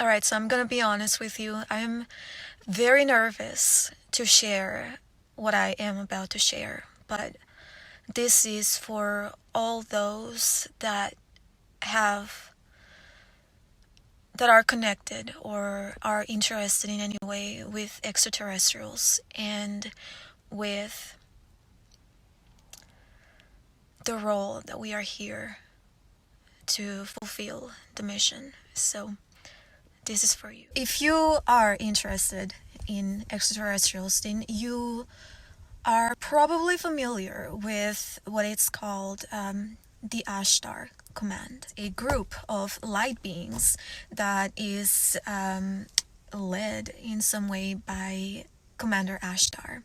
Alright, so I'm gonna be honest with you. I'm very nervous to share what I am about to share, but this is for all those have that are connected or are interested in any way with extraterrestrials and with the role that we are here to fulfill the mission. So this is for you. If you are interested in extraterrestrials, then you are probably familiar with what it's called the Ashtar Command, a group of light beings that is led in some way by Commander Ashtar.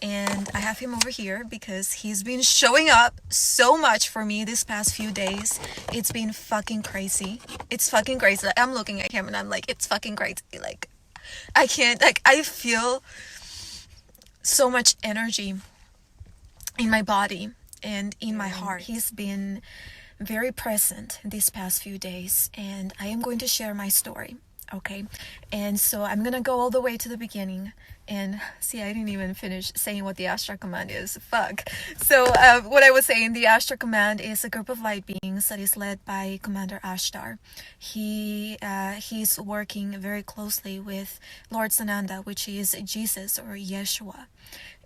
And I have him over here because he's been showing up so much for me this past few days. It's been fucking crazy. It's fucking crazy. Like, I'm looking at him and I'm like, it's fucking crazy. Like, I can't, like, I feel so much energy in my body and in my heart. He's been very present these past few days, and I am going to share my story. Okay, and so I'm gonna go all the way to the beginning. And see, I didn't even finish saying what the Ashtar Command is. Fuck. So what I was saying, the Ashtar Command is a group of light beings that is led by Commander Ashtar. He's working very closely with Lord Sananda, which is Jesus or Yeshua,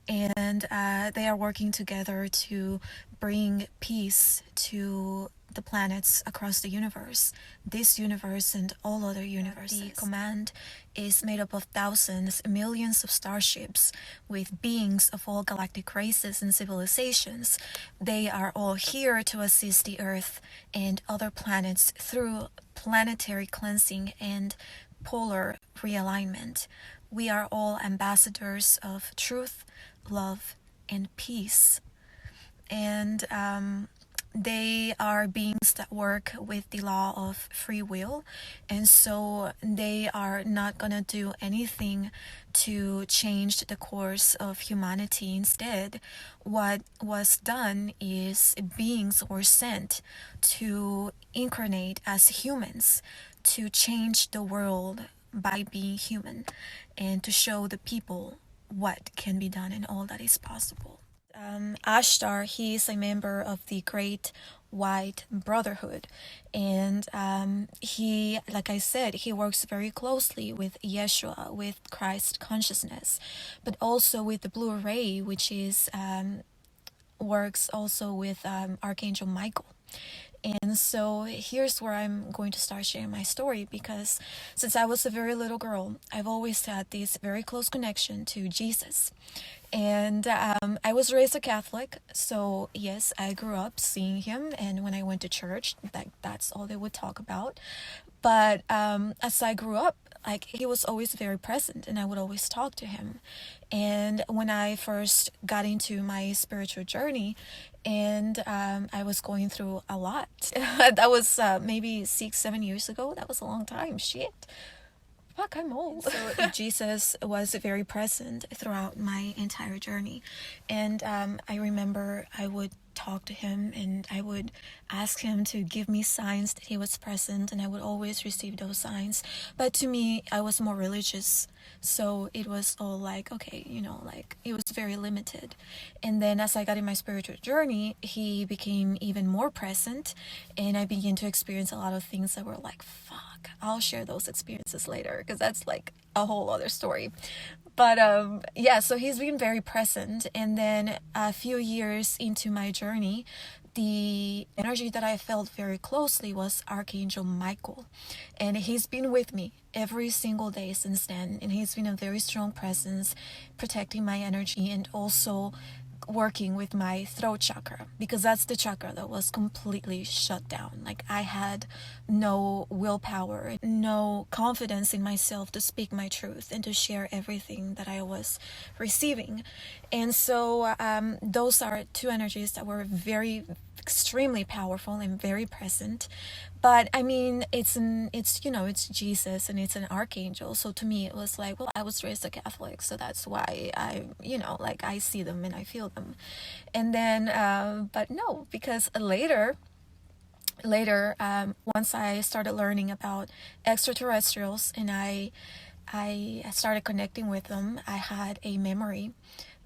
and they are working together to bring peace to the planets across the universe, this universe and all other universes. The command is made up of thousands, millions of starships with beings of all galactic races and civilizations. They are all here to assist the Earth and other planets through planetary cleansing and polar realignment. We are all ambassadors of truth, love, and peace. And they are beings that work with the law of free will, and so they are not gonna do anything to change the course of humanity. Instead, what was done is beings were sent to incarnate as humans, to change the world by being human, and to show the people what can be done and all that is possible. Ashtar, he is a member of the Great White Brotherhood, and he, like I said, he works very closely with Yeshua, with Christ consciousness, but also with the Blue Ray, which is works also with Archangel Michael. And so here's where I'm going to start sharing my story, because since I was a very little girl, I've always had this very close connection to Jesus. And I was raised a Catholic, so yes, I grew up seeing him, and when I went to church, that's all they would talk about. But as I grew up, like, he was always very present, and I would always talk to him. And when I first got into my spiritual journey, and I was going through a lot. That was maybe 6-7 years ago. That was a long time. Shit. Fuck, I'm old. So Jesus was very present throughout my entire journey. And I remember I would talk to him and I would ask him to give me signs that he was present, and I would always receive those signs. But to me, I was more religious, so it was all like, okay, like, it was very limited. And then as I got in my spiritual journey, he became even more present, and I began to experience a lot of things that were like, fuck, I'll share those experiences later, because that's like a whole other story. But yeah, so he's been very present. And then a few years into my journey, the energy that I felt very closely was Archangel Michael. And he's been with me every single day since then. And he's been a very strong presence, protecting my energy and also working with my throat chakra, because that's the chakra that was completely shut down. Like, I had no willpower, no confidence in myself to speak my truth and to share everything that I was receiving. And so those are two energies that were very extremely powerful and very present. But I mean, it's Jesus and it's an archangel. So to me, it was like, well, I was raised a Catholic, so that's why like, I see them and I feel them. And then, but no, because later, later, once I started learning about extraterrestrials and I started connecting with them, I had a memory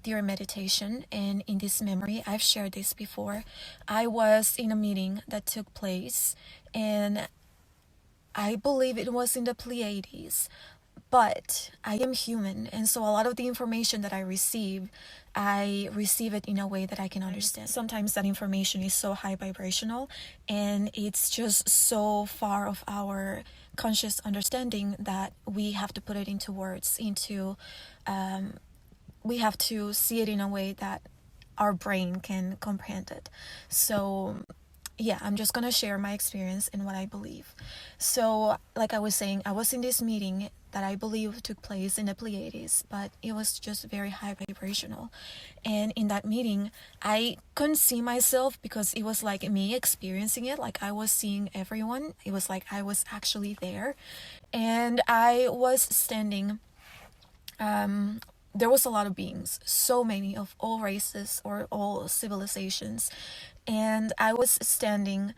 during meditation. And in this memory, I've shared this before, I was in a meeting that took place, and I believe it was in the Pleiades. But I am human, and so a lot of the information that I receive it in a way that I can understand. Sometimes that information is so high vibrational, and it's just so far of our conscious understanding that we have to put it into words, we have to see it in a way that our brain can comprehend it. So yeah, I'm just gonna share my experience and what I believe. So, like I was saying, I was in this meeting that I believe took place in the Pleiades, but it was just very high vibrational. And in that meeting, I couldn't see myself because it was like me experiencing it, like I was seeing everyone. It was like I was actually there, and I was standing. There was a lot of beings, so many of all races or all civilizations, and I was standing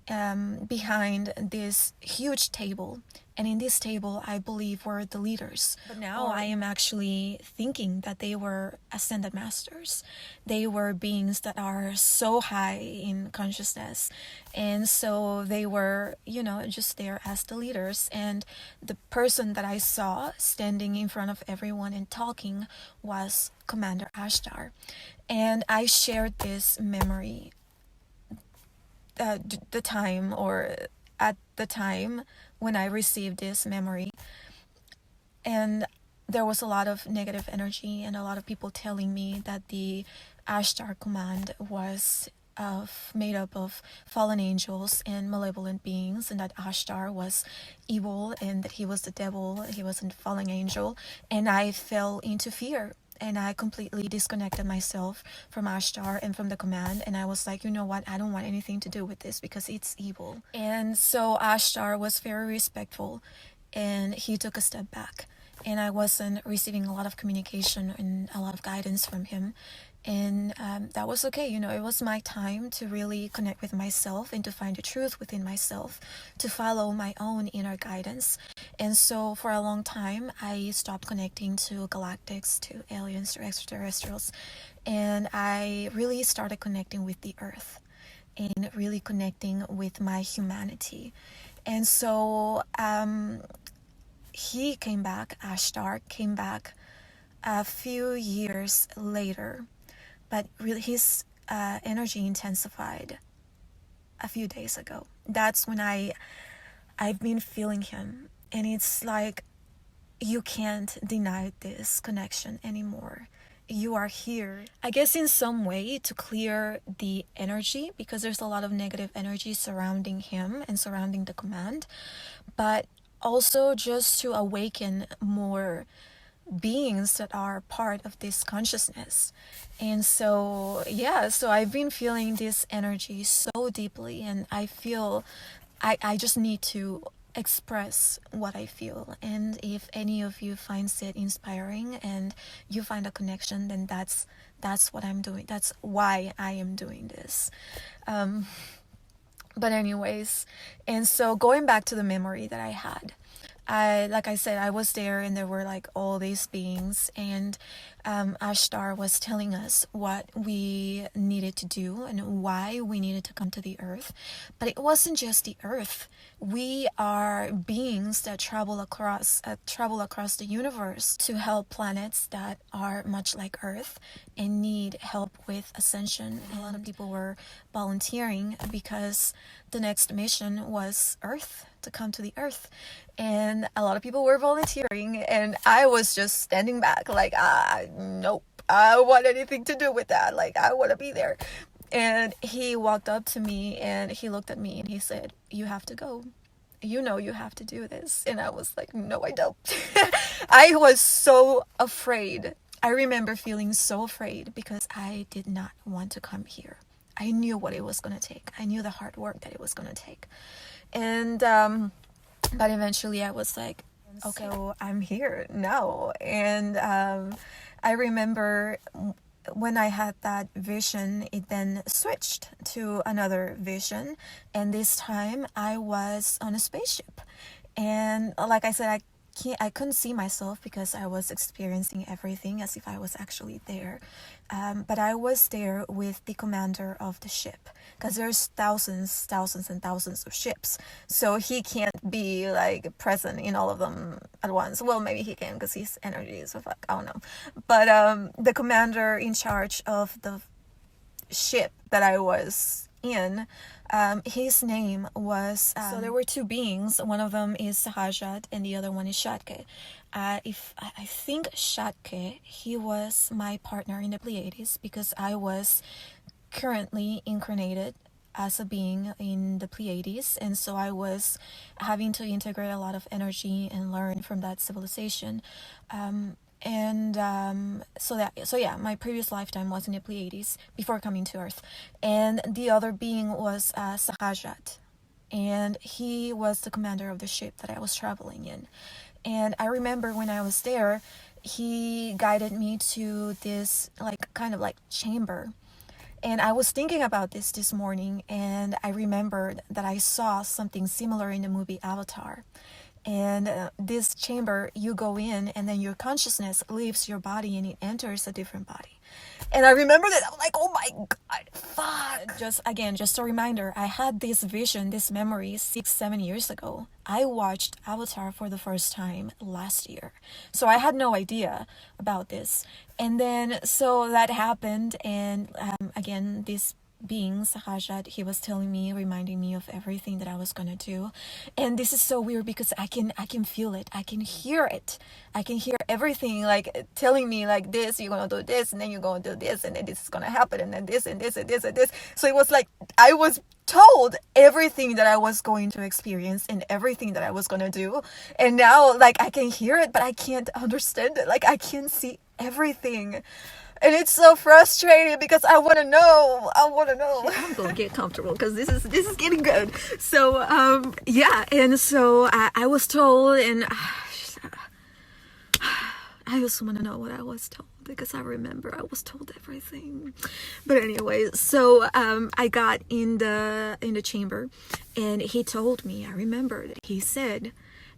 behind this huge table. And in this table, I believe were the leaders. But now I am actually thinking that they were ascended masters. They were beings that are so high in consciousness. And so they were, just there as the leaders. And the person that I saw standing in front of everyone and talking was Commander Ashtar. And I shared this memory the time, or at the time when I received this memory, and there was a lot of negative energy and a lot of people telling me that the Ashtar Command was made up of fallen angels and malevolent beings, and that Ashtar was evil and that he was the devil, he was a fallen angel. And I fell into fear, and I completely disconnected myself from Ashtar and from the command. And I was like, you know what? I don't want anything to do with this because it's evil. And so Ashtar was very respectful, and he took a step back. And I wasn't receiving a lot of communication and a lot of guidance from him. And that was okay. It was my time to really connect with myself and to find the truth within myself, to follow my own inner guidance. And so for a long time, I stopped connecting to galactics, to aliens, to extraterrestrials. And I really started connecting with the earth and really connecting with my humanity. And so he came back, Ashtar came back a few years later, but really his energy intensified a few days ago. That's when I've been feeling him, and it's like you can't deny this connection anymore. You are here, I guess, in some way to clear the energy, because there's a lot of negative energy surrounding him and surrounding the command, but also just to awaken more beings that are part of this consciousness. And so I've been feeling this energy so deeply, and I feel I just need to express what I feel. And if any of you finds it inspiring and you find a connection, then that's what I'm doing. That's why I am doing this. But anyways, and so going back to the memory that I had, like I said, I was there, and there were like all these beings, and Ashtar was telling us what we needed to do and why we needed to come to the earth. But it wasn't just the earth. We are beings that travel across the universe to help planets that are much like Earth and need help with ascension. A lot of people were volunteering because the next mission was Earth, to come to the earth. And a lot of people were volunteering, and I was just standing back like, nope, I don't want anything to do with that. Like, I want to be there. And he walked up to me and he looked at me and he said, you have to go. You have to do this. And I was like, no, I don't. I was so afraid. I remember feeling so afraid because I did not want to come here. I knew what it was going to take. I knew the hard work that it was going to take. And but eventually I was like, okay, so I'm here now. And I remember when I had that vision, it then switched to another vision, and this time I was on a spaceship. And like I said, I couldn't see myself because I was experiencing everything as if I was actually there. But I was there with the commander of the ship, because there's thousands and thousands of ships. So he can't be like present in all of them at once. Well, maybe he can because his energy is so I don't know. But the commander in charge of the ship that I was in, his name was so there were two beings. One of them is Sahajat and the other one is Shatke. If I think Shatke, he was my partner in the Pleiades, because I was currently incarnated as a being in the Pleiades, and so I was having to integrate a lot of energy and learn from that civilization. So yeah, my previous lifetime was in the Pleiades before coming to Earth, and the other being was Sahajat, and he was the commander of the ship that I was traveling in. And I remember when I was there, he guided me to this kind of chamber. And I was thinking about this morning, and I remembered that I saw something similar in the movie Avatar. And this chamber, you go in, and then your consciousness leaves your body and it enters a different body. And I remember that. I'm like, oh my God, fuck. Just a reminder, I had this vision, this memory 6-7 years ago. I watched Avatar for the first time last year. So I had no idea about this. And then, so that happened. And again, this being Sahajat, he was telling me, reminding me of everything that I was gonna do. And this is so weird because I can feel it, I can hear it, I can hear everything telling me this, you're gonna do this, and then you're gonna do this, and then this is gonna happen, and then this and this and this and this. So it was like I was told everything that I was going to experience and everything that I was gonna do, and now I can hear it, but I can't understand it. I can't see everything. And it's so frustrating because I want to know. I'm going to get comfortable because this is getting good. So, yeah. And so I was told, and I also want to know what I was told because I remember I was told everything. But anyway, so I got in the chamber, and he told me, I remembered, he said,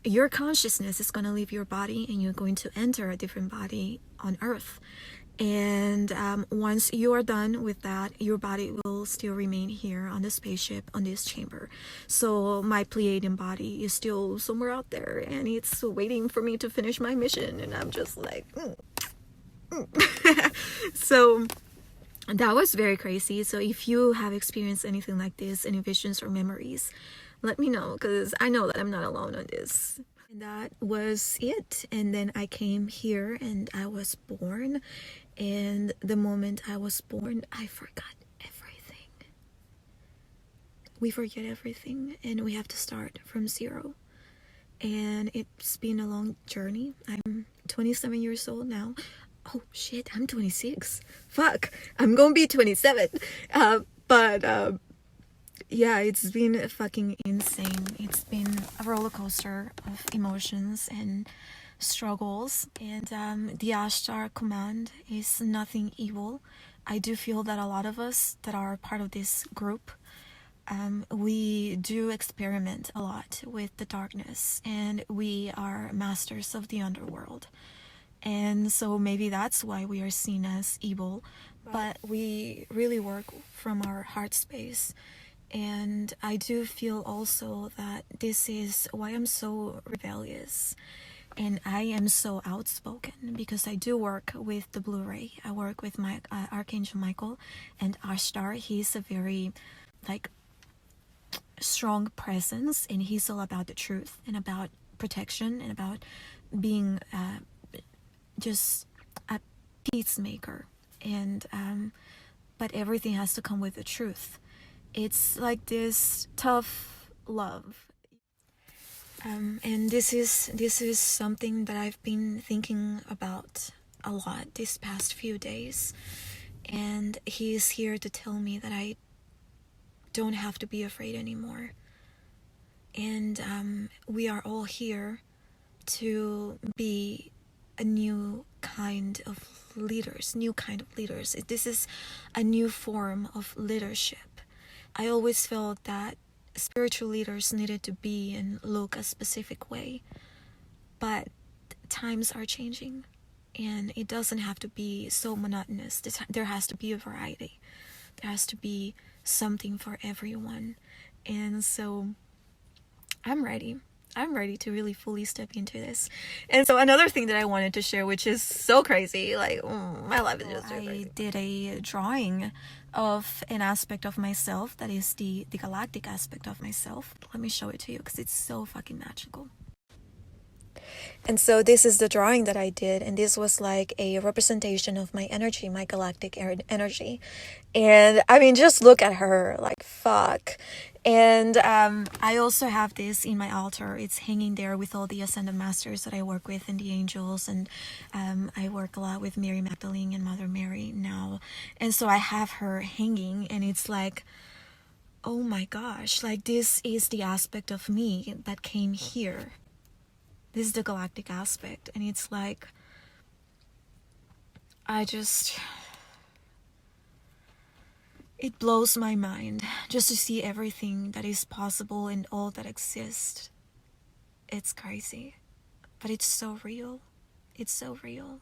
your consciousness is going to leave your body and you're going to enter a different body on Earth. And once you are done with that, your body will still remain here on the spaceship, on this chamber. So my Pleiadian body is still somewhere out there, and it's waiting for me to finish my mission. And I'm just like, So that was very crazy. So if you have experienced anything like this, any visions or memories, let me know, because I know that I'm not alone on this. And that was it. And then I came here and I was born. And the moment I was born, I forgot everything. We forget everything, and we have to start from zero. And it's been a long journey. I'm 27 years old now. Oh shit, I'm 26. Fuck, I'm gonna be 27. Yeah, it's been fucking insane. It's been a roller coaster of emotions and struggles. And the Ashtar Command is nothing evil. I do feel that a lot of us that are part of this group, we do experiment a lot with the darkness, and we are masters of the underworld. And so maybe that's why we are seen as evil, but we really work from our heart space. And I do feel also that this is why I'm so rebellious and I am so outspoken, because I do work with the Blu-ray. I work with my Archangel Michael and Ashtar. He's a very strong presence, and he's all about the truth and about protection and about being just a peacemaker. And but everything has to come with the truth. It's like this tough love. And this is something that I've been thinking about a lot these past few days. And he is here to tell me that I don't have to be afraid anymore. And we are all here to be a new kind of leaders, new kind of leaders. This is a new form of leadership. I always felt that spiritual leaders needed to be and look a specific way, but times are changing, and it doesn't have to be so monotonous. There has to be a variety. There has to be something for everyone. And so I'm ready to really fully step into this. And so another thing that I wanted to share, which is so crazy, like my life is just so crazy. I did a drawing of an aspect of myself that is the galactic aspect of myself. Let me show it to you because it's so fucking magical. And so this is the drawing that I did, and this was like a representation of my energy, my galactic energy. And I mean, just look at her, like, fuck. And I also have this in my altar. It's hanging there with all the ascended masters that I work with and the angels. And I work a lot with Mary Magdalene and Mother Mary now. And so I have her hanging, and it's like, oh my gosh, like this is the aspect of me that came here. This is the galactic aspect, and it's like, it blows my mind just to see everything that is possible and all that exists. It's crazy, but it's so real. It's so real.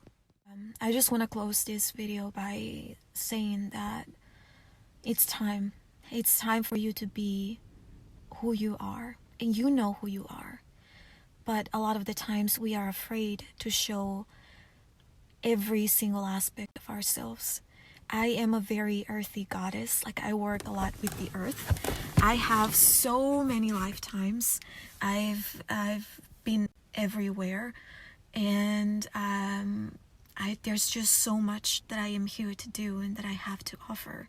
I just want to close this video by saying that it's time. It's time for you to be who you are, and you know who you are. But a lot of the times we are afraid to show every single aspect of ourselves. I am a very earthy goddess. Like, I work a lot with the earth. I have so many lifetimes. I've been everywhere, and there's just so much that I am here to do and that I have to offer.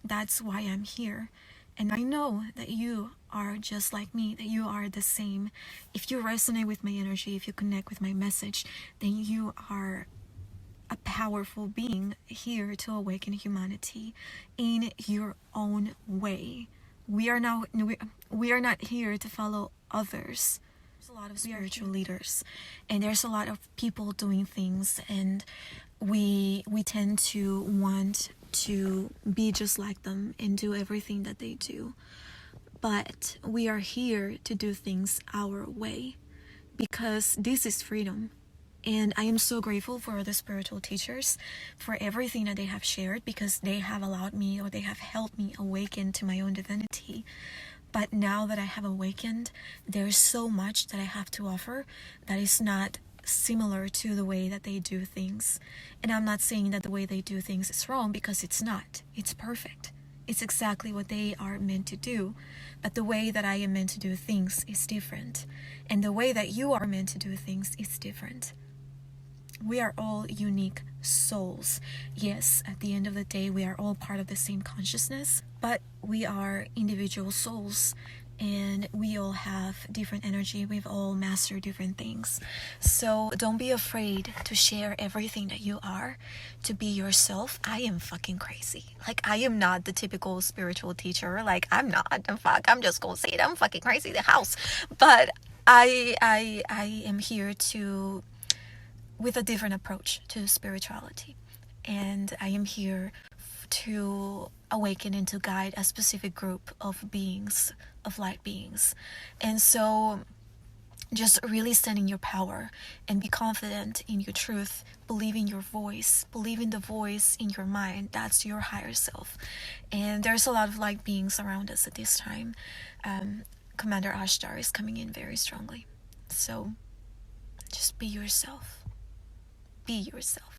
That's why I'm here. And I know that you are just like me, that you are the same. If you resonate with my energy, if you connect with my message, then you are a powerful being here to awaken humanity in your own way. We are not here to follow others. There's a lot of spiritual leaders, and there's a lot of people doing things, and we tend to want to be just like them and do everything that they do. But we are here to do things our way, because this is freedom. And I am so grateful for the spiritual teachers, for everything that they have shared, because they have allowed me, or they have helped me awaken to my own divinity. But now that I have awakened, there's so much that I have to offer that is not similar to the way that they do things. And I'm not saying that the way they do things is wrong, because it's not. It's perfect. It's exactly what they are meant to do. But the way that I am meant to do things is different. And the way that you are meant to do things is different. We are all unique souls. Yes, at the end of the day, we are all part of the same consciousness, but we are individual souls, and we all have different energy. We've all mastered different things. So don't be afraid to share everything that you are, to be yourself. I am fucking crazy. Like, I am not the typical spiritual teacher. Like, I'm not. I'm just gonna say it. I'm fucking crazy the house. But I am here with a different approach to spirituality, and I am here to awaken and to guide a specific group of beings, of light beings. And so just really stand in your power and be confident in your truth. Believe in your voice. Believe in the voice in your mind. That's your higher self. And there's a lot of light beings around us at this time. Commander Ashtar is coming in very strongly. So just be yourself. Be yourself.